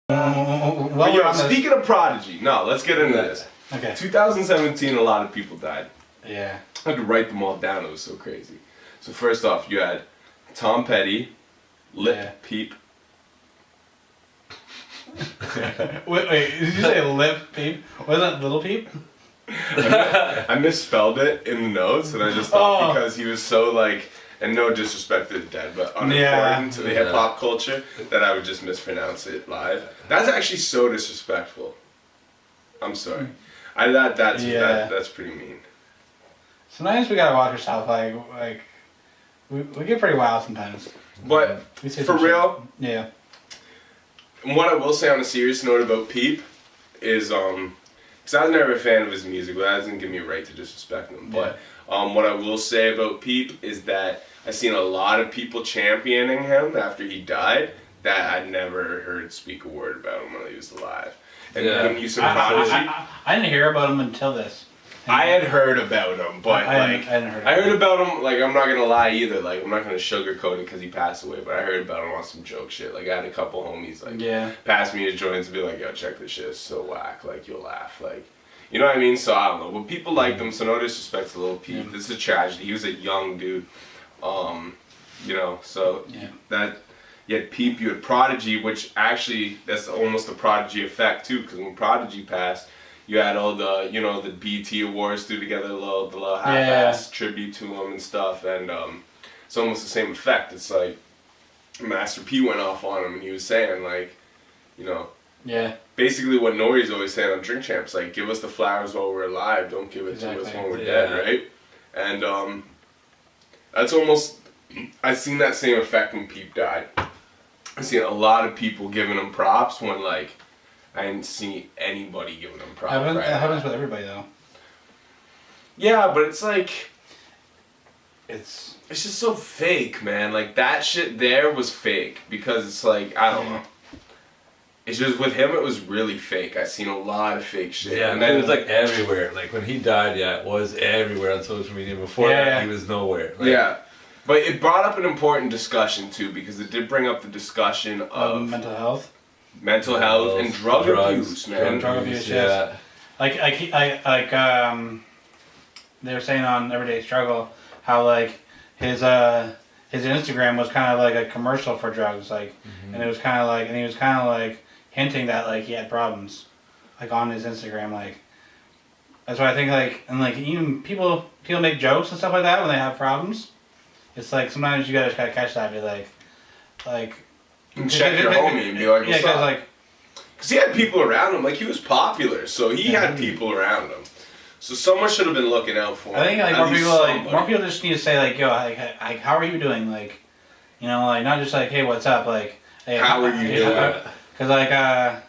But yo, speaking of Prodigy, no, let's get into this. Okay. 2017, a lot of people died. Yeah. I had to write them all down. It was so crazy. So first off, you had Tom Petty, Lip Peep. wait, did you say Lip Peep? Wasn't it Little Peep? I misspelled it in the notes, and I just thought because he was so like, and no disrespect to the dead, but unimportant to the hip hop culture, that I would just mispronounce it live. That's actually so disrespectful. I'm sorry. That's pretty mean. Sometimes we gotta watch ourselves. Like we get pretty wild sometimes. But for real, yeah. And what I will say on a serious note about Peep is, because I was never a fan of his music, but that doesn't give me a right to disrespect him. But what I will say about Peep is that I've seen a lot of people championing him after he died that I never heard speak a word about him when he was alive. And when you said Prodigy, I didn't hear about him until this. I had heard about him, but I heard about him. Like, I'm not gonna lie either. Like, I'm not gonna sugarcoat it because he passed away. But I heard about him on some joke shit. Like, I had a couple homies pass me his joints and be like, "Yo, check this shit. It's so whack. Like, you'll laugh. Like, you know what I mean?" So I don't know. But people liked him. So no disrespect to Lil Peep. Yeah. This is a tragedy. He was a young dude. You know. So that. You had Peep. You had Prodigy, which actually that's almost a Prodigy effect too. Because when Prodigy passed, you had all the, you know, the BT Awards threw together the little half-ass tribute to him and stuff, and it's almost the same effect. It's like Master P went off on him, and he was saying, like, you know, basically what Nori's always saying on Drink Champs, like, give us the flowers while we're alive, don't give it to us when we're dead, right? And that's almost, I've seen that same effect when Peep died. I've seen a lot of people giving him props when, like, I didn't see anybody giving him props. It happens with everybody, though. Yeah, but it's like... It's just so fake, man. Like, that shit there was fake. Because it's like, I don't know. It's just, with him, it was really fake. I've seen a lot of fake shit. Yeah, and then it was, like, everywhere. Like, when he died, it was everywhere on social media. Before that, he was nowhere. Like, but it brought up an important discussion, too. Because it did bring up the discussion of... mental health. Mental health and drug abuse, man. Drug abuse, Like they were saying on Everyday Struggle how like his Instagram was kind of like a commercial for drugs, like, and it was kind of like, and he was kind of like hinting that like he had problems, like on his Instagram, like. That's why I think like, and like even people make jokes and stuff like that when they have problems. It's like sometimes you gotta catch that, and be like. And check your homie and be like, what's up? Like, because he had people around him. Like, he was popular, so he had people around him. So someone should have been looking out for him. I think like more people just need to say like, yo, like how are you doing? Like, you know, like not just like, hey, what's up? Like, hey, how are you doing? Because like I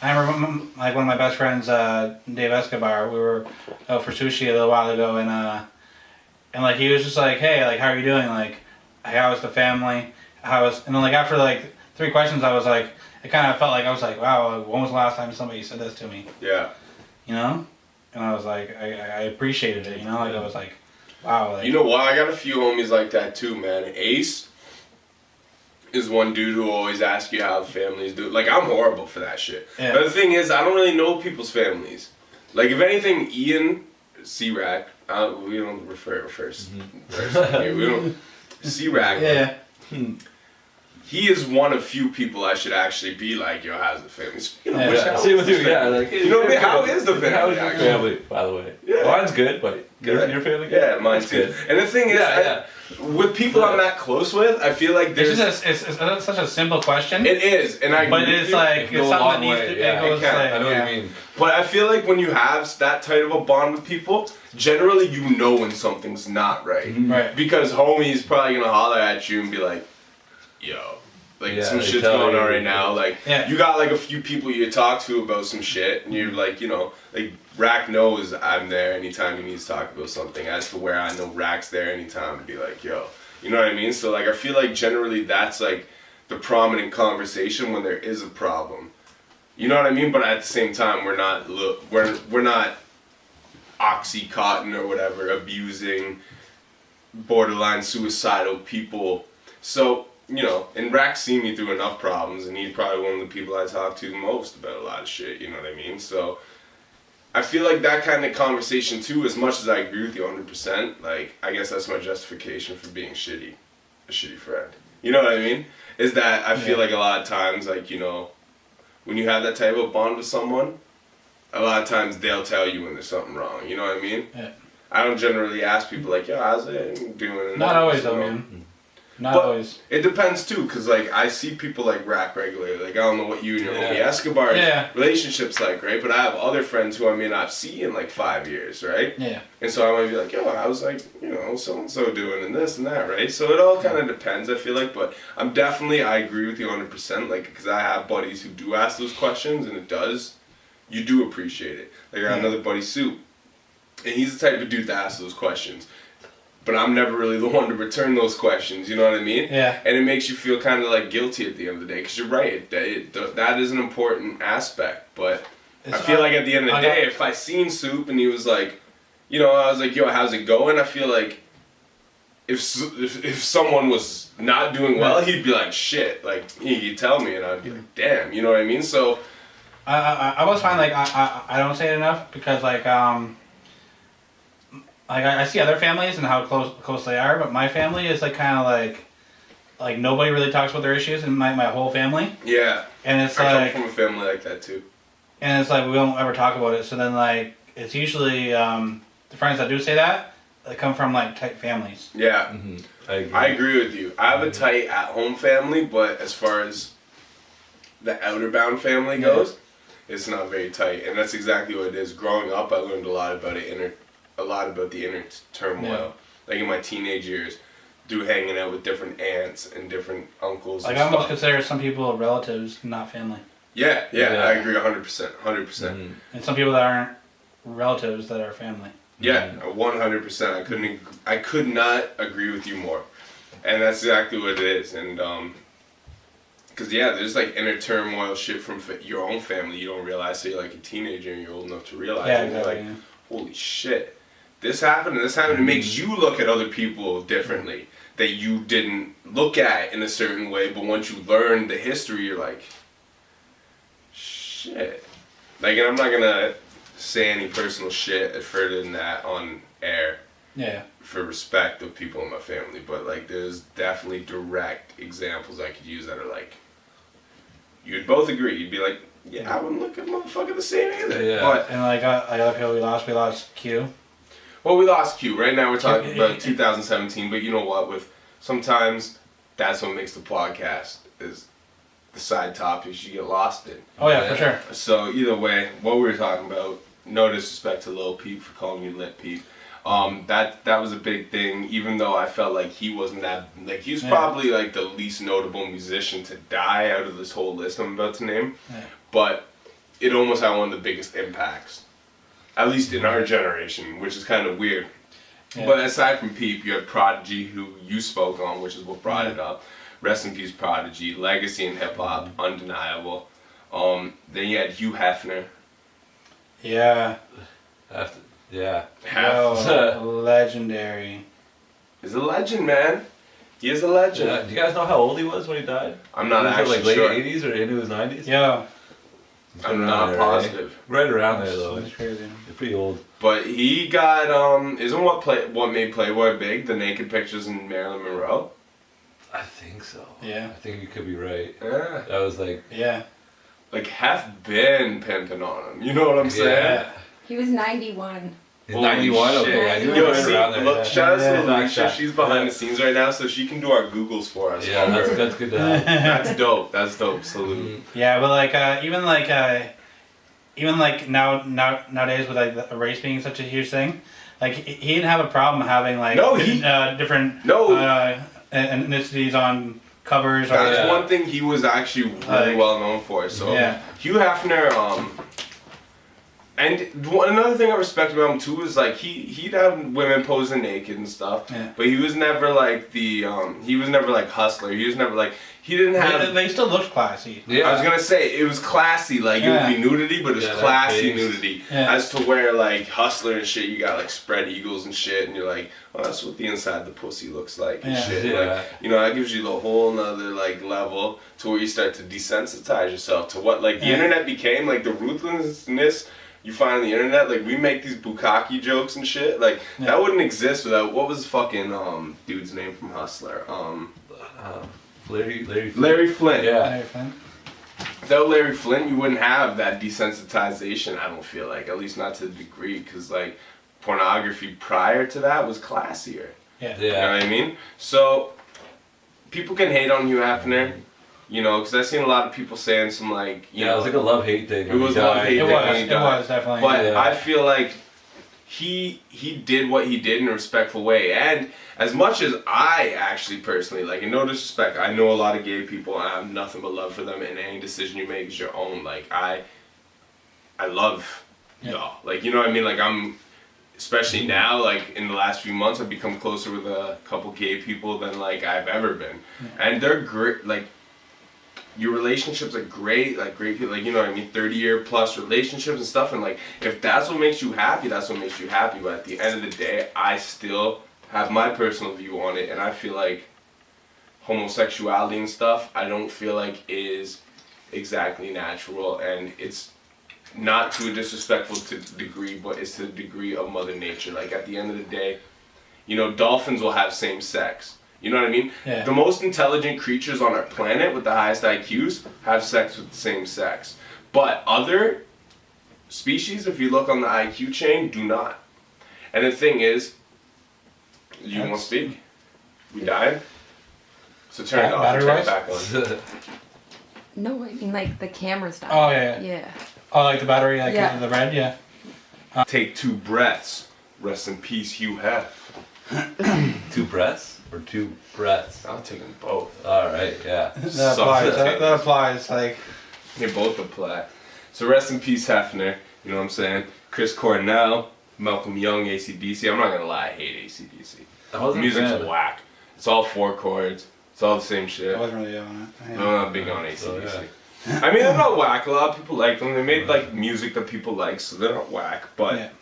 remember like one of my best friends, Dave Escobar. We were out for sushi a little while ago, and like he was just like, hey, like how are you doing? Like, how was the family? And then like after like 3 questions, I was like, it kind of felt like I was like, wow, when was the last time somebody said this to me? Yeah. You know? And I was like, I appreciated it, you know? Like, I was like, wow. Like, you know what? I got a few homies like that too, man. Ace is one dude who always asks you how the families do. Like, I'm horrible for that shit. Yeah. But the thing is, I don't really know people's families. Like, if anything, Ian, C-Rack, we don't refer first. Here. We don't. C-Rack. Yeah. He is one of few people I should actually be like, yo, how's the family? Same with you, like, you know what I mean? How is the family? How is your family, by the way? Yeah. Mine's good, but your family good? Yeah, mine's good. And the thing is, with people I'm that close with, I feel like there's... It's such a simple question. It is, and I... But it's like, it's something that needs to... I know what you mean. But I feel like when you have that tight of a bond with people, generally you know when something's not right. Right. Because homie's probably gonna holler at you and be like, yo, like some shit's going on right now. Like, you got like a few people you talk to about some shit, and you're like, you know, like Rack knows I'm there anytime he needs to talk about something, as to where I know Rack's there anytime to be like, yo, you know what I mean? So like, I feel like generally that's like the prominent conversation when there is a problem. You know what I mean? But at the same time, we're not Oxycontin or whatever abusing borderline suicidal people. So you know, and Rack's seen me through enough problems, and he's probably one of the people I talk to the most about a lot of shit, you know what I mean? So, I feel like that kind of conversation too, as much as I agree with you 100%, like, I guess that's my justification for being a shitty friend. You know what I mean? Is that I feel like a lot of times, like, you know, when you have that type of bond with someone, a lot of times they'll tell you when there's something wrong, you know what I mean? Yeah. I don't generally ask people like, yo, how's it doing? Not always though, man. Not but always. It depends too, because like I see people like Rack regularly. Like I don't know what you and your homie Escobar's relationship's like, right? But I have other friends who I may not see in like 5 years, right? Yeah. And so I might be like, yo, I was like, you know, so and so doing and this and that, right? So it all kind of depends, I feel like. But I agree with you 100%, like because I have buddies who do ask those questions, and you do appreciate it. Like I got another buddy, Soup, and he's the type of dude that asks those questions. But I'm never really the one to return those questions, you know what I mean? Yeah. And it makes you feel kind of like guilty at the end of the day, because you're right, that is an important aspect. But I feel like at the end of the day, if I seen Soup and he was like, you know, I was like, yo, how's it going? I feel like if someone was not doing well, he'd be like, shit, like, he'd tell me, and I'd be like, damn, you know what I mean? So I was fine, like, I don't say it enough, because, like, I see other families and how close they are, but my family is like kind of like nobody really talks about their issues in my whole family. Yeah. And it's I come from a family like that too. And it's like we don't ever talk about it. So then like it's usually the friends that do say that, they come from like tight families. Yeah. Mm-hmm. I agree with you. I have a tight at-home family, but as far as the outer bound family goes, it's not very tight, and that's exactly what it is. Growing up, I learned a lot about the inner turmoil. Like in my teenage years, through hanging out with different aunts and different uncles. Like I almost consider some people relatives, not family. Yeah, I agree 100%. 100%. And some people that aren't relatives that are family. Yeah, 100%. I could not agree with you more. And that's exactly what it is. And because there's like inner turmoil shit from your own family you don't realize. So you're like a teenager and you're old enough to realize. Yeah, exactly. You're like, holy shit. This happened and this happened. It makes you look at other people differently that you didn't look at in a certain way, but once you learn the history, you're like, shit. Like, and I'm not gonna say any personal shit further than that on air. Yeah. For respect of people in my family, but like, there's definitely direct examples I could use that are like, you'd both agree. You'd be like, yeah, I wouldn't look at motherfucker the same either. Yeah. But, and like other people we lost Q. Well, we lost Q. Right now we're talking about 2017, but you know what? With sometimes that's what makes the podcast is the side topics you get lost in. Oh yeah, for sure. So either way, what we were talking about, no disrespect to Lil Peep for calling me Lit Peep. That was a big thing, even though I felt like he wasn't that, like he was probably like the least notable musician to die out of this whole list I'm about to name. Yeah. But it almost had one of the biggest impacts. At least in our generation, which is kind of weird. Yeah. But aside from Peep, you had Prodigy, who you spoke on, which is what brought it up. Rest in peace, Prodigy. Legacy in hip-hop, undeniable. Then you had Hugh Hefner. Yeah. Legendary. He's a legend, man. He is a legend. Yeah. Do you guys know how old he was when he died? I'm not actually sure. Like late 80s or into his 90s? Yeah. I'm not positive. Right around there though. That's crazy. You're pretty old. But he got isn't what made Playboy big? The naked pictures in Marilyn Monroe. I think so. Yeah. I think you could be right. Yeah. That was like. Yeah. Like Hef been pimping on him. You know what I'm saying? Yeah. He was 91. 91? Okay, I knew it was around there. Look, shout out to Alicia. She's behind the scenes right now, so she can do our Googles for us. Yeah, that's good to have. That's dope. That's dope. Salute. Yeah, but like even nowadays with like race being such a huge thing, like he didn't have a problem having like different ethnicities on covers. That's one thing he was actually really well known for. So Hugh Hefner, And another thing I respect about him too is like he'd have women posing naked and stuff, but he was never like he was never like hustler. He was never like he didn't have. They still looked classy. Yeah, I was gonna say it was classy. Like it would be nudity, but it was classy nudity. As to where like hustler and shit, you got like spread eagles and shit, and you're like, oh, that's what the inside of the pussy looks like and shit. Like, you know, that gives you the whole nother like level to where you start to desensitize yourself to what like the internet became, like the ruthlessness you find on the internet. Like we make these bukkake jokes and shit. Like that wouldn't exist without what was fucking dude's name from Hustler? Larry Flint. Larry Flint. Yeah. Larry Flint. Without Larry Flint, you wouldn't have that desensitization. I don't feel like, at least not to the degree, because like pornography prior to that was classier. Yeah. You know what I mean? So people can hate on Hugh Hefner. You know, because I've seen a lot of people saying some like, you know, it was like a love-hate thing. It was a love-hate thing. It was definitely. But I feel like he did what he did in a respectful way, and as much as I actually personally like, and no disrespect, I know a lot of gay people, and I have nothing but love for them, and any decision you make is your own. Like I love y'all. Like, you know what I mean? Like I'm. Especially now, like in the last few months, I've become closer with a couple gay people than like I've ever been, and they're great. Like your relationships are great, like great people, like you know what I mean, 30-year plus relationships and stuff. And like if that's what makes you happy, that's what makes you happy. But at the end of the day, I still have my personal view on it, and I feel like homosexuality and stuff, I don't feel like is exactly natural, and it's not to a disrespectful degree, but it's to the degree of Mother Nature. Like at the end of the day, you know, dolphins will have same sex. You know what I mean? Yeah. The most intelligent creatures on our planet with the highest IQs have sex with the same sex. But other species, if you look on the IQ chain, do not. And the thing is, you want to speak? We died? So turn it off and turn it back on. No, I mean like the camera's dying. Oh yeah. Yeah. Oh, like the battery, like the red, yeah. Take 2 breaths. Rest in peace, Hugh Hef. 2 breaths or 2 breaths? I'll take them both. All right, yeah. That applies. That applies. Like they both apply. So rest in peace, Hefner. You know what I'm saying? Chris Cornell, Malcolm Young, AC/DC. I'm not gonna lie, I hate AC/DC. The music's whack. It's all 4 chords. It's all the same shit. I wasn't really on it. I'm not big on AC/DC. I mean, they're not whack. A lot of people like them. They made like music that people like, so they're not whack. But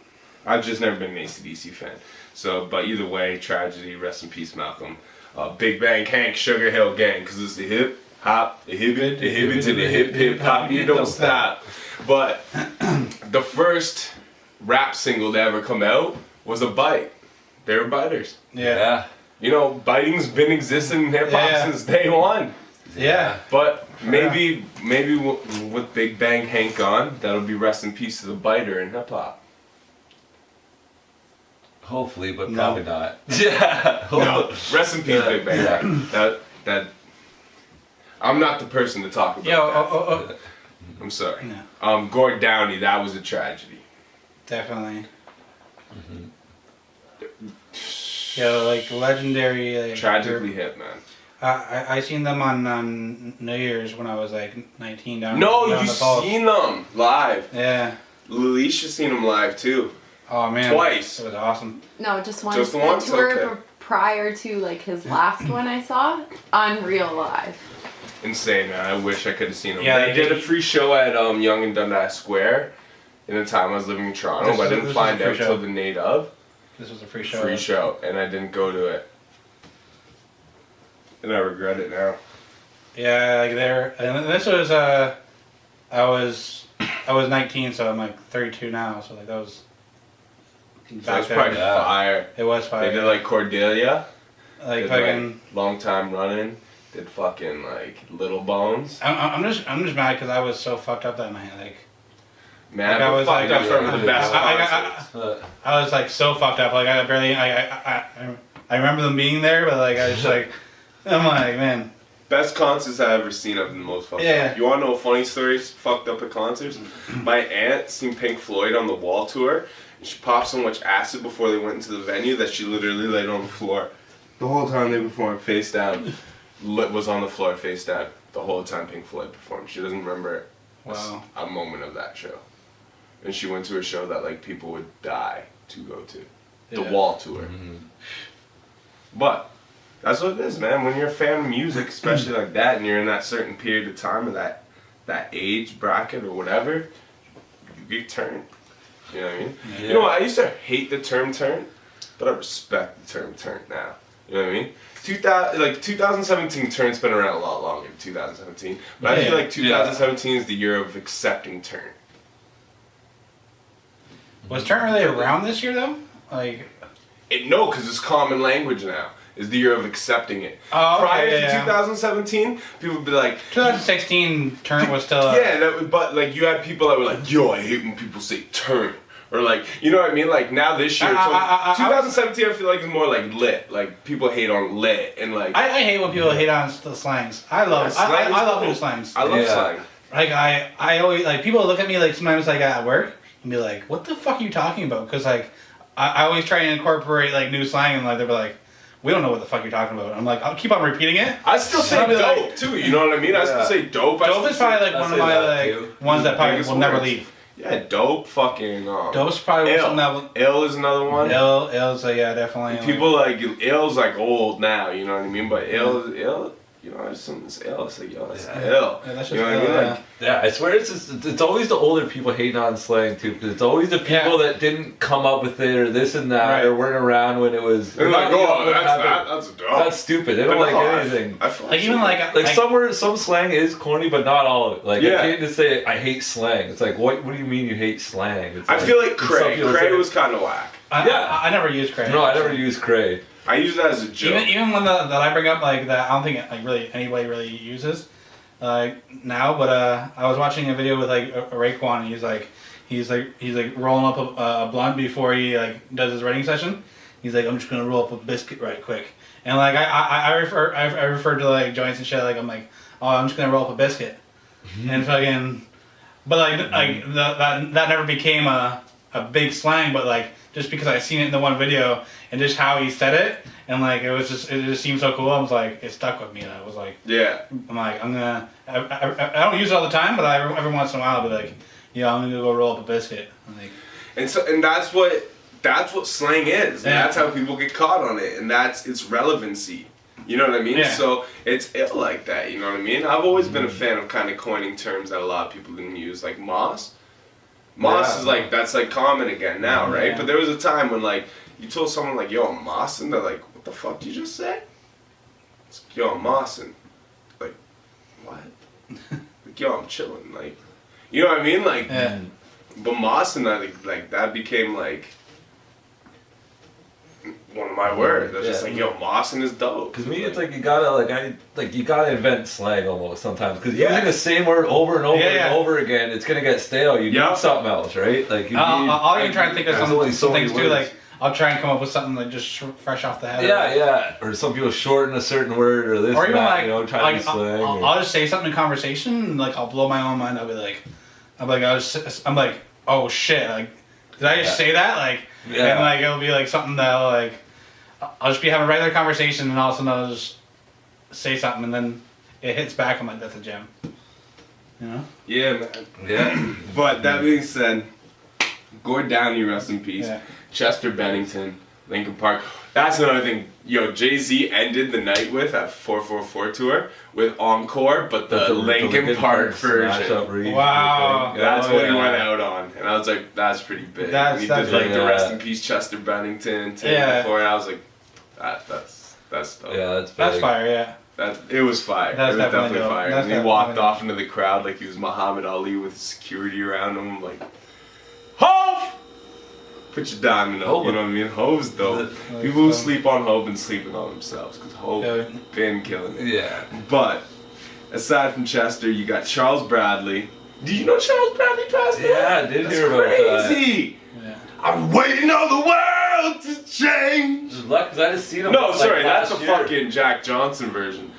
I've just never been an AC/DC fan. So, but either way, tragedy. Rest in peace, Malcolm. Big Bang Hank, Sugar Hill Gang, because it's the hip hop, the hip to the hip hop. You don't stop. But the first rap single to ever come out was a bite. They were biters. Yeah. You know, biting's been existing in hip hop since day one. Yeah. But maybe with Big Bang Hank gone, that'll be rest in peace to the biter in hip hop. Hopefully, but probably not. Yeah. No. Rest in peace, Big Bang. That. I'm not the person to talk about that. I'm sorry. No. Gord Downey, that was a tragedy. Definitely. Like legendary. Like, tragically hip, man. I seen them on New Year's when I was like 19 down. No, down you seen them live. Yeah. Alicia seen them live too. Oh man. Twice. It was awesome. No, just once. Just once. The tour okay. Prior to like his last one I saw, Unreal Live. Insane, man. I wish I could have seen them. Yeah, they did a free show at Yonge and Dundas Square in the time I was living in Toronto, but I didn't find out till the night of. This was a free show. Free show, and I didn't go to it. And I regret it now. Yeah, like there. And this was I was 19, so I'm like 32 now. So like that was. That was probably fire. It was fire. They did like Cordelia. Like fucking like, long time running. Did fucking like Little Bones. I'm just mad because I was so fucked up that night. Like. Man, like I was like the best I was like so fucked up. Like I barely. I remember them being there, but like I was just like. I'm like, man. Best concerts I've ever seen. I've been the most fucked up. You want to know funny stories? Fucked up at concerts? My aunt seen Pink Floyd on the Wall tour. And she popped so much acid before they went into the venue that she literally laid on the floor. The whole time they performed face down. Was on the floor face down. The whole time Pink Floyd performed. She doesn't remember a moment of that show. and she went to a show that like people would die to go to, the Wall tour. Mm-hmm. But that's what it is, man. When you're a fan of music, especially like that, and you're in that certain period of time of that age bracket or whatever, you get turned. You know what I mean? Yeah. You know what? I used to hate the term turn, but I respect the term turn now. You know what I mean? 2017 turn's been around a lot longer than 2017, but I feel like 2017 is the year of accepting turn. Was turn really around this year though? Like, no, because it's common language now. Is the year of accepting it. Oh, okay, Prior to 2017, people would be like... 2016, turn was still... but like you had people that were like, yo, I hate when people say turn. Or like, you know what I mean? Like now this year, 2017 I feel like is more like lit. Like people hate on lit and like... I hate when people hate on the slangs. I love new slangs. I love slang. Like I always, like people look at me like sometimes like at work and be like, what the fuck are you talking about? Because like, I always try and incorporate like new slang and like they'll be like, we don't know what the fuck you're talking about. I'm like, I'll keep on repeating it. I still say dope too, you know what I mean? I still say dope. Dope is probably like one of my like ones that probably will never leave. Yeah, dope fucking... Dope's probably something that will... Ill is another one. Ill's definitely. People like... Ill's like old now, you know what I mean? But ill... You know, if something's ill, it's like, yo, that's ill. Yeah, that's just you know what I mean? I swear it's always the older people hating on slang too, because it's always the people that didn't come up with it or this and that or weren't around when it was. They're like, oh, that's dumb. That's stupid. They don't like anything. I feel like even some slang is corny, but not all of it. Like I can't just say I hate slang. It's like what do you mean you hate slang? It's I feel like cray. Cray was kind of whack. I never used cray. No, I never used cray. I use that as a joke. Even one that I bring up like that, I don't think like really anybody really uses now. But I was watching a video with like a Raekwon, and he's like rolling up a blunt before he like does his writing session. He's like, I'm just gonna roll up a biscuit right quick, and like I refer to like joints and shit. Like I'm like, oh, I'm just gonna roll up a biscuit, and fucking, but like that never became a big slang, but like. Just because I seen it in the one video and just how he said it and like it just seemed so cool. I was like, it stuck with me and I was like, I'm like, I don't use it all the time, but every once in a while I'll be like, I'm gonna go roll up a biscuit. Like, and that's what slang is. And that's how people get caught on it, and that's its relevancy. You know what I mean? Yeah. So it's ill like that. You know what I mean? I've always been a fan of kind of coining terms that a lot of people didn't use, like moss. Moss is like, that's like common again now, right? Yeah. But there was a time when like, you told someone like, yo, I'm mossing, they're like, what the fuck did you just say? It's like, yo, I'm mossing. Like, what? Like, yo, I'm chilling. Like, you know what I mean? Like, but mossing, like that became like, one of my words. I was just like, yo, mossing is dope. Because me, it's like you gotta invent slang almost sometimes. Because using the same word over and over and over again, it's gonna get stale. You need something else, right? Like I'll even try and think of some things too. Like I'll try and come up with something like just fresh off the head. Yeah. Or some people shorten a certain word or this. Or even that, try to be slang. I'll just say something in conversation, and like I'll blow my own mind. I'll be like, I'm like, oh shit! Like, did I just say that? Like, and like it'll be like something that like. I'll just be having a regular conversation and all of a sudden I'll just say something and then it hits back. I'm like, that's a gem. You know? Yeah, man. Yeah. But that being said, Gord Downey, rest in peace. Yeah. Chester Bennington, Linkin Park. That's another thing. Yo, Jay-Z ended the night with at 444 tour with Encore, but the Linkin Park version. Wow. That's what he went out on. And I was like, that's pretty big. And he did like the rest in peace Chester Bennington before, and I was like, that's dope. Yeah, that's big. That's fire, It was fire. It was definitely fire. And he walked off into the crowd like he was Muhammad Ali with security around him, like, Hov! Put your dime in Hov, you know what I mean? Hov's dope. People who sleep on Hov been sleeping on themselves, because Hov been killing it. Yeah. But, aside from Chester, you got Charles Bradley. Did you know Charles Bradley passed away? Yeah, I did hear about that. Crazy! Yeah. I'm waiting on the world to change! Because I just seen him. No, sorry, that's a fucking Jack Johnson version.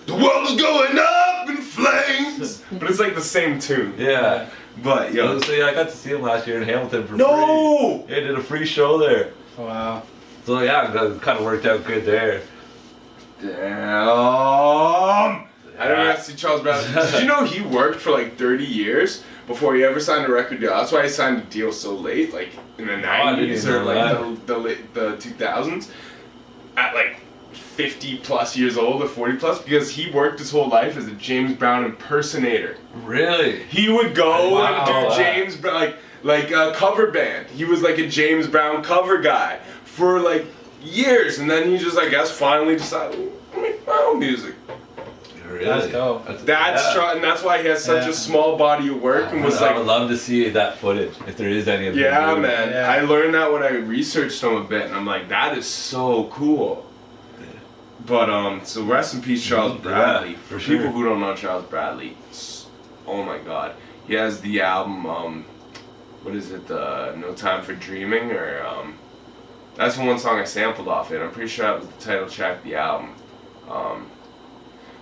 The world is going up in flames! But it's like the same tune. Yeah. But, yo. So, I got to see him last year in Hamilton for free. No! Yeah, did a free show there. Wow. So, yeah, that kind of worked out good there. Damn! I don't know how to see Charles Bradley. Did you know he worked for like 30 years before he ever signed a record deal. That's why he signed a deal so late, like in the 90s or like the 2000s, at like 50 plus years old or 40 plus, because he worked his whole life as a James Brown impersonator. Really? He would go and do James Brown, like a cover band. He was like a James Brown cover guy for like years, and then he just, I guess, finally decided to make my own music. Really? That's dope. And that's why he has such a small body of work, and was I like. would love to see that footage if there is any of it. Yeah, man. Yeah. I learned that when I researched him a bit, and I'm like, that is so cool. But so rest in peace, Charles Bradley. Yeah, for people who don't know Charles Bradley, oh my God, he has the album. What is it? No Time for Dreaming, or that's the one song I sampled off it. I'm pretty sure that was the title track of the album.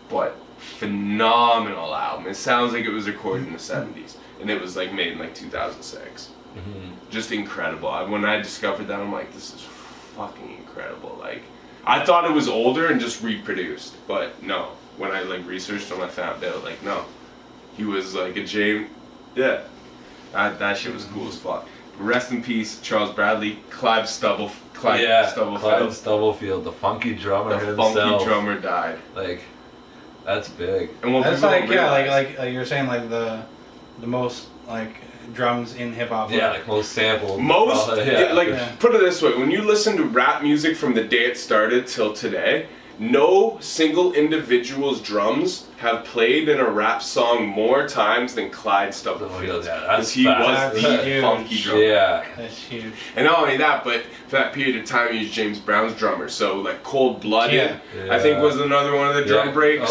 But phenomenal album. It sounds like it was recorded in the 70s, and it was like made in like 2006. Just incredible. When I discovered that, I'm like, this is fucking incredible. Like, I thought it was older and just reproduced, but no. When I like researched him, I found out like no, he was like a James. Yeah, that shit was cool as fuck. Rest in peace, Charles Bradley, Clyde Stubblefield. Clyde Stubblefield, the funky drummer himself. The funky drummer died. Like, that's big. And what that's like like you were saying, like the most like drums in hip hop. Yeah, like most sampled. Put it this way: when you listen to rap music from the day it started till today, no single individual's drums have played in a rap song more times than Clyde Stubblefield. Because he was the funky drummer. Yeah, that's huge. And not only that, but for that period of time, he was James Brown's drummer. So like Cold Blooded, I think was another one of the drum breaks.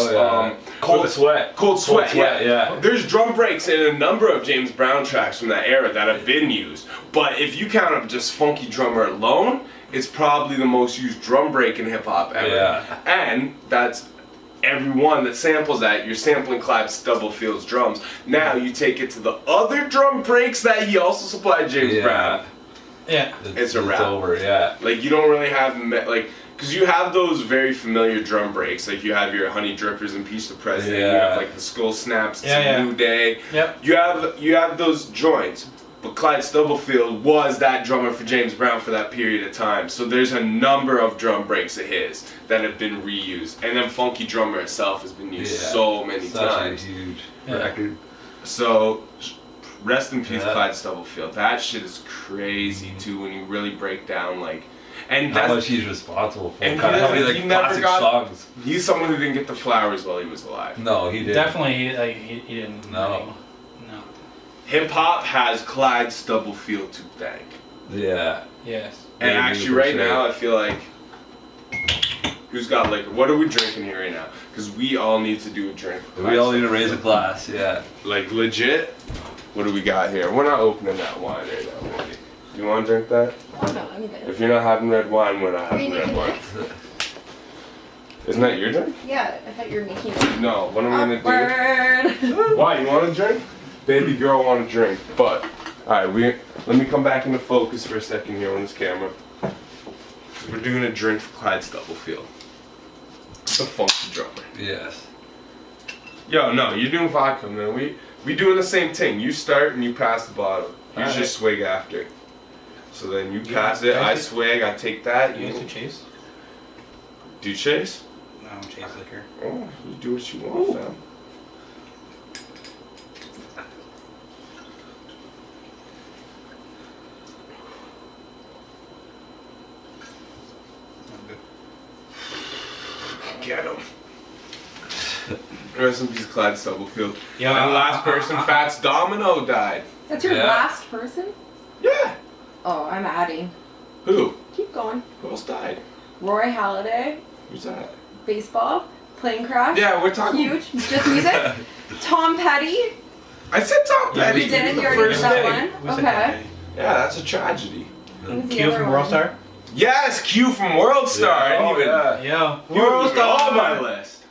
Cold Sweat. Cold Sweat, yeah. There's drum breaks in a number of James Brown tracks from that era that have been used. But if you count up just Funky Drummer alone, it's probably the most used drum break in hip hop ever. Yeah. And that's everyone that samples that, you're sampling Clyde Stubblefield's drums. Now you take it to the other drum breaks that he also supplied James Brown. Yeah. It's a wrap. It's over, yeah. Like, you don't really have, like, because you have those very familiar drum breaks. Like, you have your Honey Drippers and Peace the President. You have, like, the Skull Snaps, It's a New Day. Yep. You have those joints. But Clyde Stubblefield was that drummer for James Brown for that period of time. So there's a number of drum breaks of his that have been reused. And then Funky Drummer itself has been used so many times. Such a huge record. So, rest in peace, Clyde Stubblefield. That shit is crazy, too, when you really break down, like... And how much he's responsible for. And kind of how many classic songs. He's someone who didn't get the flowers while he was alive. No, he didn't. Definitely, he didn't. No. Hip hop has Clyde Stubblefield to thank. Yeah. Yes. And actually, right now, I feel like who's got liquor? What are we drinking here right now? Because we all need to do a drink. We all need to raise a glass. Yeah. Like legit. What do we got here? We're not opening that wine right now, baby. Do you want to drink that? Oh no, I'm good. If you're not having red wine, we're not having red wine. Isn't that your drink? Yeah, I thought you were making it. No. What am I gonna do? Why? You want a drink? Baby girl want a drink, but alright, let me come back into focus for a second here on this camera. We're doing a drink for Clyde Stubblefield, the funky drummer. Yes. Yo, no, you're doing vodka, man. We doing the same thing. You start and you pass the bottle. You just swig after. So then you pass it, I swig, I take that. You used to chase? Do you chase? No, I don't chase liquor. Oh, you do what you want, fam. Get him. Rest in peace, Clyde Stubblefield. Yeah. And the last person, Fats Domino, died. That's your last person? Yeah. Oh, I'm adding. Who? Keep going. Who else died? Roy Halladay. Who's that? Baseball. Plane crash. Yeah, we're talking. Huge. Just music. Tom Petty. I said Tom Petty. You did? You already did that one? Okay. Yeah, that's a tragedy. Q from World Star? Yes, Q from World Star. Yeah. World Star on my list.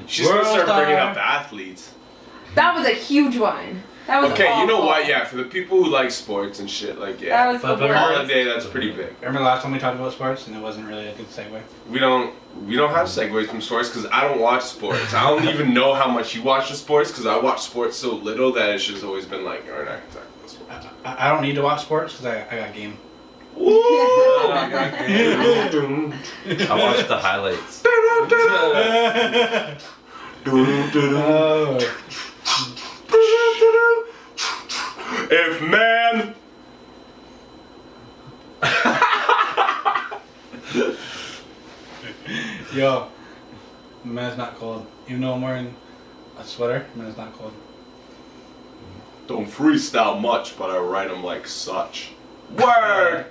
She's gonna start bringing up athletes. That was a huge one. That was okay, awful. you know what? Yeah, for the people who like sports and shit, like That was the worst. holiday. That's pretty big. Remember the last time we talked about sports and it wasn't really a good segue? We don't have segues from sports because I don't watch sports. I don't even know how much you watch the sports because I watch sports so little that it's just always been like, all right, I can talk about sports. I don't need to watch sports because I got game. I watched the highlights. If man. Yo, man's not cold. Even though I'm wearing a sweater, man's not cold. Don't freestyle much, but I write them like such. Word!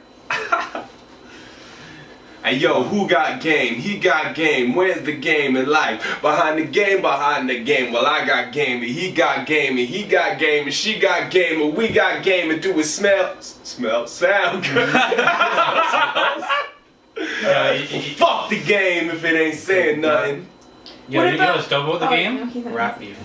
Hey yo, who got game? He got game. Where's the game in life? Behind the game, behind the game. Well, I got game, and he got game, and he got game, and she got game, and we got game, and do it sound good. Fuck the game if it ain't saying nothing. You know what's dope about the game? No, Rap beef.